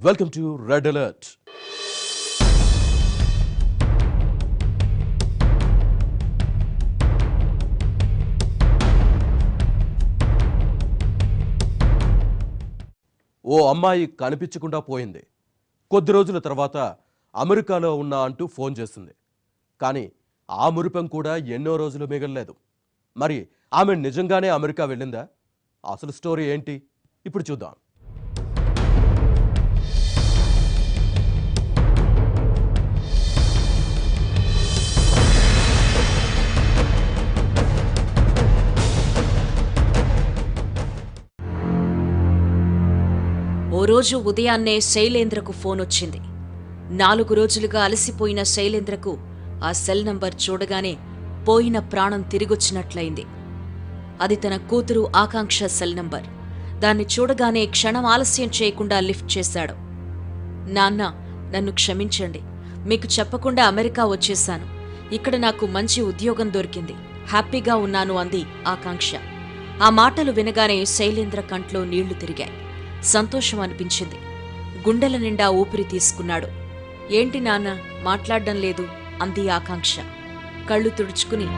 Welcome to Red Alert. ఓ అమ్మాయి కనిపించకుండా పోయింది. కొద్ది రోజుల తర్వాత అమెరికాలో ఉన్నా అంటూ ఫోన్ చేసింది. కానీ ఆ మురిపం కూడా ఎన్నో రోజులు మిగలలేదు. మరి ఆమె నిజంగానే అమెరికా వెళ్ళిందా? అసలు స్టోరీ ఏంటి ఇప్పుడు చూద్దాం. ఓ రోజు ఉదయాన్నే శైలేంద్రకు ఫోన్ వచ్చింది. 4 రోజులుగా అలసిపోయిన శైలేంద్రకు ఆ సెల్ నంబర్ చూడగానే పోయిన ప్రాణం తిరిగొచ్చినట్లయింది. అది తన కూతురు ఆకాంక్ష సెల్ నంబర్. దాన్ని చూడగానే క్షణం ఆలస్యం చేయకుండా లిఫ్ట్ చేశాడు. నాన్న, నన్ను క్షమించండి. మీకు చెప్పకుండా అమెరికా వచ్చేశాను. ఇక్కడ నాకు మంచి ఉద్యోగం దొరికింది. హ్యాపీగా ఉన్నాను అంది ఆకాంక్ష. ఆ మాటలు వినగానే శైలేంద్ర కంట్లో నీళ్లు తిరిగాయి. సంతోషం అనిపించింది. గుండెల నిండా ఊపిరి తీసుకున్నాడు. ఏంటి నాన్న మాట్లాడడం లేదు అంది ఆకాంక్ష. కళ్ళు తుడుచుకుని,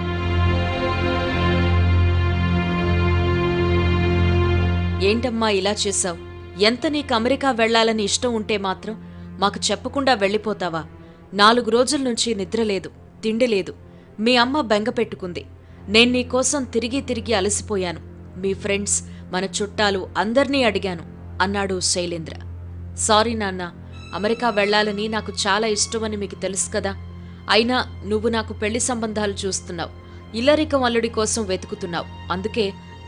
ఏంటమ్మా ఇలా చేశావు? ఎంత నీకు అమెరికా వెళ్లాలని ఇష్టం ఉంటే మాత్రం మాకు చెప్పకుండా వెళ్ళిపోతావా? 4 రోజుల నుంచి నిద్రలేదు, తిండి లేదు. మీ అమ్మ బెంగ పెట్టుకుంది. నేను నీకోసం తిరిగి తిరిగి అలసిపోయాను. మీ ఫ్రెండ్స్, మన చుట్టాలు అందర్నీ అడిగాను అన్నాడు శైలేంద్ర. సారీ నాన్న, అమెరికా వెళ్లాలని నాకు చాలా ఇష్టమని మీకు తెలుసు కదా. అయినా నువ్వు నాకు పెళ్లి సంబంధాలు చూస్తున్నావు, ఇల్లరికం అల్లుడి కోసం వెతుకుతున్నావు. అందుకే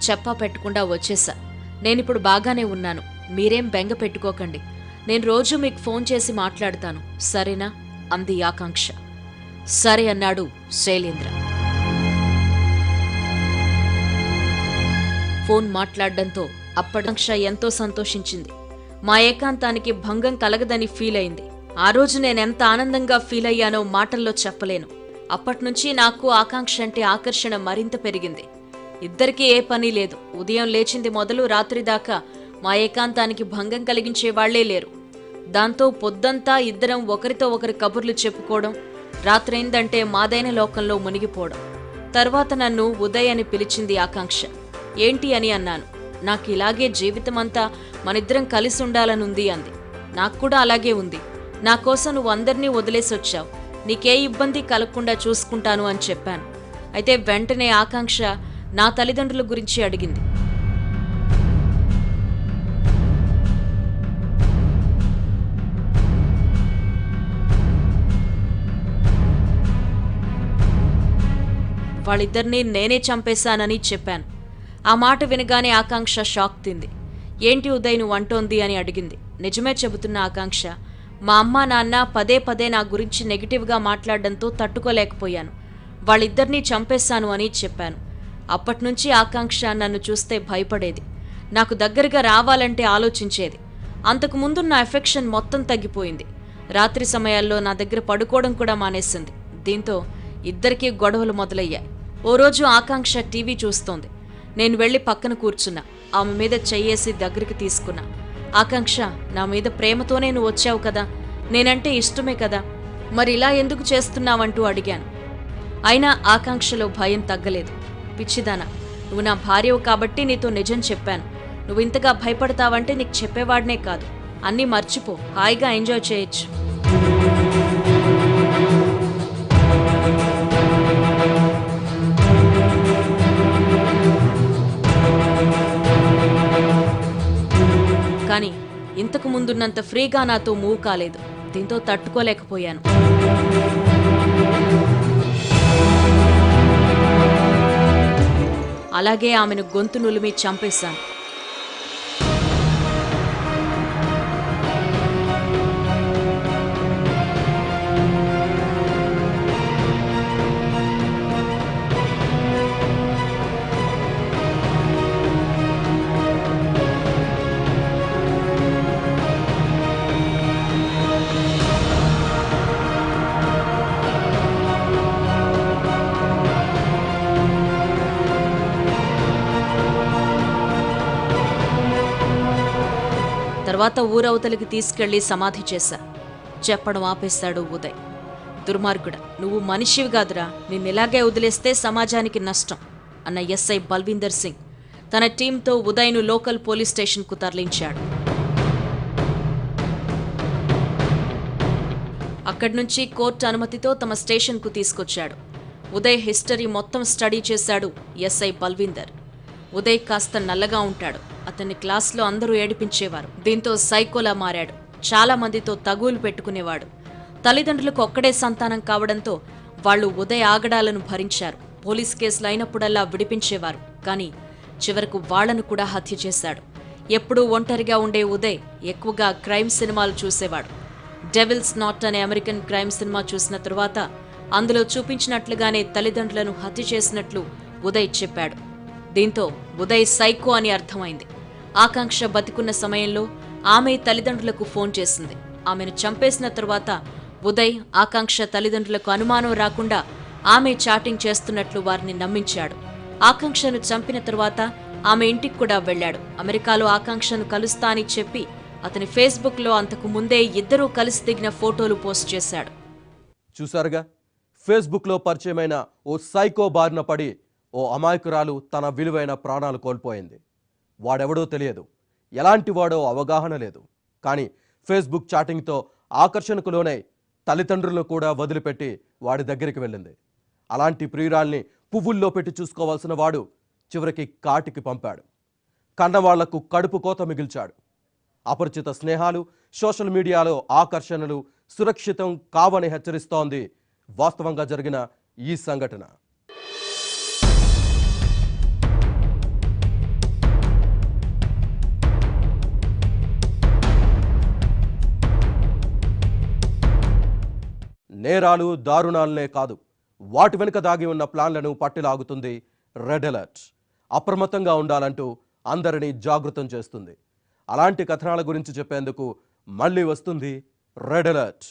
చెప్పా పెట్టకుండా వచ్చేసా. నేనిప్పుడు బాగానే ఉన్నాను. మీరేం బెంగ పెట్టుకోకండి. నేను రోజూ మీకు ఫోన్ చేసి మాట్లాడతాను, సరేనా అంది ఆకాంక్ష. సరే అన్నాడు శైలేంద్ర. ఫోన్ మాట్లాడడంతో ఆకాంక్ష ఎంతో సంతోషించింది. మా ఏకాంతానికి భంగం కలగదని ఫీల్ అయింది. ఆ రోజు నేనెంత ఆనందంగా ఫీల్ అయ్యానో మాటల్లో చెప్పలేను. అప్పట్నుంచి నాకు ఆకాంక్ష అంటే ఆకర్షణ మరింత పెరిగింది. ఇద్దరికీ ఏ పని లేదు. ఉదయం లేచింది మొదలు రాత్రి దాకా మా ఏకాంతానికి భంగం కలిగించే వాళ్లే లేరు. దాంతో పొద్దంతా ఇద్దరం ఒకరితో ఒకరి కబుర్లు చెప్పుకోవడం, రాత్రైందంటే మాదైన లోకంలో మునిగిపోవడం. తర్వాత నన్ను ఉదయ్ అని పిలిచింది ఆకాంక్ష. ఏంటి అని అన్నాను. నాకు ఇలాగే జీవితమంతా మనిద్దరం కలిసి ఉండాలనుంది అంది. నాకు కూడా అలాగే ఉంది. నా కోసం నువ్వు అందరినీ వదిలేసొచ్చావు. నీకే ఇబ్బంది కలగకుండా చూసుకుంటాను అని చెప్పాను. అయితే వెంటనే ఆకాంక్ష నా తల్లిదండ్రుల గురించి అడిగింది. వాళ్ళిద్దరినీ నేనే చంపేశానని చెప్పాను. ఆ మాట వినగానే ఆకాంక్ష షాక్ తింది. ఏంటి ఉదయ్ నువ్వు అంటోంది అని అడిగింది. నిజమే చెబుతున్న ఆకాంక్ష. మా అమ్మా నాన్న పదే పదే నా గురించి నెగిటివ్గా మాట్లాడడంతో తట్టుకోలేకపోయాను. వాళ్ళిద్దరినీ చంపేశాను అని చెప్పాను. అప్పట్నుంచి ఆకాంక్ష నన్ను చూస్తే భయపడేది. నాకు దగ్గరగా రావాలంటే ఆలోచించేది. అంతకుముందు నా ఎఫెక్షన్ మొత్తం తగ్గిపోయింది. రాత్రి సమయాల్లో నా దగ్గర పడుకోవడం కూడా మానేసింది. దీంతో ఇద్దరికీ గొడవలు మొదలయ్యాయి. ఓ రోజు ఆకాంక్ష టీవీ చూస్తోంది. నేను వెళ్లి పక్కన కూర్చున్నా. ఆమె మీద చెయ్యేసి దగ్గరికి తీసుకున్నా. ఆకాంక్ష, నా మీద ప్రేమతోనే నువ్వు వచ్చావు కదా, నేనంటే ఇష్టమే కదా, మరి ఇలా ఎందుకు చేస్తున్నావంటూ అడిగాను. అయినా ఆకాంక్షలో భయం తగ్గలేదు. పిచ్చిదానా, నువ్వు నా భార్యవు కాబట్టి నీతో నిజం చెప్పాను. నువ్వు ఇంతగా భయపడతావంటే నీకు చెప్పేవాడినే కాదు. అన్నీ మర్చిపో, హాయిగా ఎంజాయ్ చేయొచ్చు. కానీ ఇంతకు ముందున్నంత ఫ్రీగా నాతో మూవ్ కాలేదు. దీంతో తట్టుకోలేకపోయాను. అలాగే ఆమెను గొంతు నులిమి చంపేశాను. తర్వాత ఊరవతలికి తీసుకెళ్లి సమాధి చేశా. చెప్పడం ఆపేశాడు ఉదయ్. దుర్మార్గుడా, నువ్వు మనిషివి కాదురా, నిన్నిలాగే వదిలేస్తే సమాజానికి నష్టం అన్న ఎస్ఐ బల్వీందర్ సింగ్ తన టీంతో ఉదయ్ను లోకల్ పోలీస్ స్టేషన్కు తరలించాడు. అక్కడి నుంచి కోర్టు అనుమతితో తమ స్టేషన్కు తీసుకొచ్చాడు. ఉదయ్ హిస్టరీ మొత్తం స్టడీ చేశాడు ఎస్ఐ బల్వీందర్. ఉదయ్ కాస్త నల్లగా ఉంటాడు. అతన్ని క్లాస్లో అందరూ ఏడిపించేవారు. దీంతో సైకోలా మారాడు. చాలా మందితో తగులు పెట్టుకునేవాడు. తల్లిదండ్రులకు ఒక్కడే సంతానం కావడంతో వాళ్లు ఉదయ్ ఆగడాలను భరించారు. పోలీస్ కేసులు అయినప్పుడల్లా విడిపించేవారు. కానీ చివరకు వాళ్లను కూడా హత్య చేశాడు. ఎప్పుడూ ఒంటరిగా ఉండే ఉదయ్ ఎక్కువగా క్రైమ్ సినిమాలు చూసేవాడు. డెవిల్స్ నాట్ అనే అమెరికన్ క్రైమ్ సినిమా చూసిన తరువాత అందులో చూపించినట్లుగానే తల్లిదండ్రులను హత్య చేసినట్లు ఉదయ్ చెప్పాడు. దీంతో ఉదయ్ సైకో అని అర్థమైంది. ఆకాంక్ష బతికున్న సమయంలో ఆమె తల్లిదండ్రులకు ఫోన్ చేసింది. ఆమెను చంపేసిన తరువాత ఉదయ్ ఆకాంక్ష తల్లిదండ్రులకు అనుమానం రాకుండా ఆమె చాటింగ్ చేస్తున్నట్లు వారిని నమ్మించాడు. ఆకాంక్షను చంపిన తరువాత ఆమె ఇంటికి కూడా వెళ్లాడు. అమెరికాలో ఆకాంక్షను కలుస్తా అని చెప్పి అతని ఫేస్బుక్లో అంతకు ముందే ఇద్దరూ కలిసి దిగిన ఫోటోలు పోస్ట్ చేశాడు. చూశారుగా, ఫేస్బుక్లో పరిచయమైన ఓ సైకో బారిన పడి ఓ అమాయకురాలు తన విలువైన ప్రాణాలు కోల్పోయింది. వాడెవడో తెలియదు, ఎలాంటి వాడో అవగాహన లేదు. కానీ ఫేస్బుక్ చాటింగ్తో ఆకర్షణకు లోనై తల్లిదండ్రులను కూడా వదిలిపెట్టి వాడి దగ్గరికి వెళ్ళింది. అలాంటి ప్రియురాల్ని పువ్వుల్లో పెట్టి చూసుకోవాల్సిన వాడు చివరికి కాటికి పంపాడు. కన్నవాళ్లకు కడుపు కోత మిగిల్చాడు. అపరిచిత స్నేహాలు, సోషల్ మీడియాలో ఆకర్షణలు సురక్షితం కావని హెచ్చరిస్తోంది వాస్తవంగా జరిగిన ఈ సంఘటన. నేరాలు, దారుణాలనే కాదు, వాటి వెనుక దాగి ఉన్న ప్లాన్లను పట్టిలాగుతుంది రెడ్ అలర్ట్. అప్రమత్తంగా ఉండాలంటూ అందరినీ జాగృతం చేస్తుంది. అలాంటి కథనాల గురించి చెప్పేందుకు మళ్ళీ వస్తుంది రెడ్ అలర్ట్.